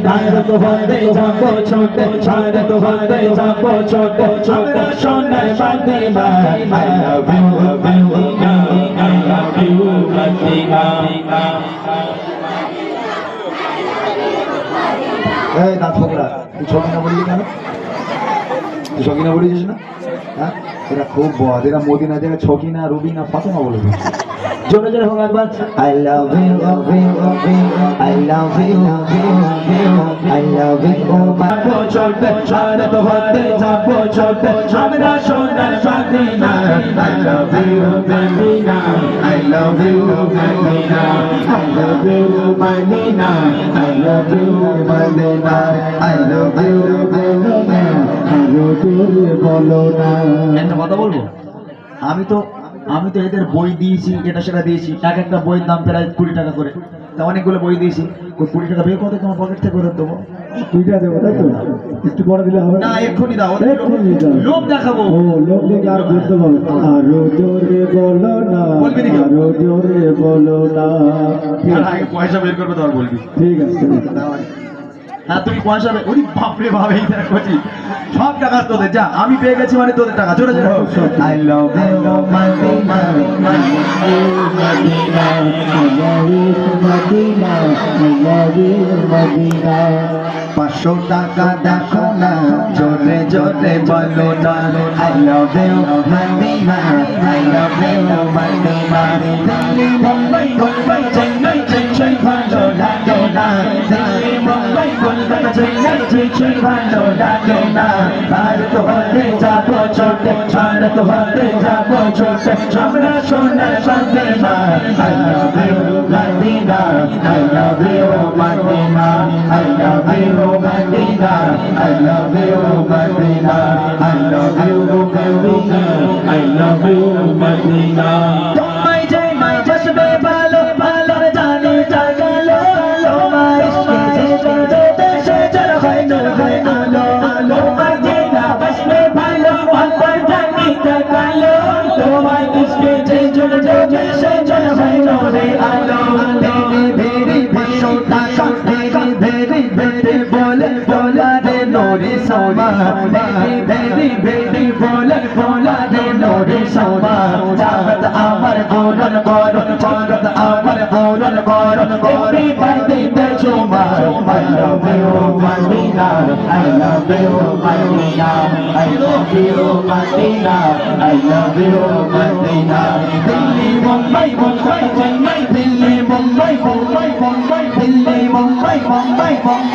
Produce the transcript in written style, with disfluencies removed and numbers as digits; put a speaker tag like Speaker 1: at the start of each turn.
Speaker 1: भारत वंदे जाबो छोटे भारत वंदे जाबो छोटे हमरा सोनार Medina I love you Medina I love you Medina
Speaker 2: এই দাঁত ফোকরা তুই ছবি না বললি কেন তুই ছবি না বলেছিস না হ্যাঁ এরা খুব বদ এরা মদিনা জায়গায় ছকি না রুবি না ফাতেমা বলে দিচ্ছে জোরে জোরে হোক একবার I love you I love you I love you
Speaker 1: जाबो छोटे भारत वंदे जाबो छोटे हमरा सोनार Medina I love you Medina I love you Medina I love you Medina I love you Medina I love you Medina বলো না
Speaker 2: একটা কথা বলবো আমি তো এদের বই দিয়েছি এটা সেটা দিয়েছি এক একটা বইয়ের দাম প্রায় 20 টাকা করে তা অনেকগুলো বই দিয়েছি 20 টাকা বের করে তোমার পকেট থেকে করে দেবো
Speaker 3: 2টা দেবো তাই তো একটু পরে দিলে হবে
Speaker 2: না এক্ষুনি দাও
Speaker 3: এক্ষুনি দাও।
Speaker 2: লোভ দেখাবো
Speaker 3: ও লোক দেখে আর বুঝতে পারবে আরো জোরে বলো না
Speaker 2: বলবি নাকি?
Speaker 3: আরো জোরে বলো না
Speaker 2: আর আগে পয়সা বের করবে তোমার বলবি
Speaker 3: ঠিক আছে
Speaker 2: হ্যাঁ তুমি পয়সা ওই বাপরে বাপ এই দেখছি সব টাকা তোদের যা আমি পেয়ে গেছি মানে তোদের টাকা জোরে জোরে I love you Madina
Speaker 3: Madina Madina
Speaker 2: 500 টাকা দেখো না জোরে জোরে বলো না I love you Madina I love you Madina Delhi Mumbai Mumbai Chennai Chennai ভালো লাগে না দিল্লি মুম্বাই কলকাতা চেন্নাই চেন্নাই ভালো লাগে না भारत वंदे जाबो छोटे भारत वंदे जाबो छोटे हमरा सोनार Medina I love you Medina I love you Medina I love you Medina I love you Medina I love you Medina I love you Medina তোমায় যাই মাই জসবে ভালো ভালো জানি জাগালো তোমার ইশকে যে দেশে চল হয় নূর হয় আলো আলো মদিনা বসবে ভালো অন্তর জানি জাগালো তোমার ইশকে যে দেশে চল হয় নূরে আলো তেরে ভেরি ভেশোটা তেরে ভেরি ভেরি বলে বলা রে নূরে সোমা ভেরি ভেরি বলে বলা রে নূরে সোমা জাগত আমার গরন গরন জাগত আমার গরন গরন তেরি বাদি তে চুমা I love you Madina I love you Madina I love you Madina I love you Madina Delhi Mumbai Mumbai Chennai Delhi Mumbai Mumbai Mumbai Delhi Mumbai Mumbai Mumbai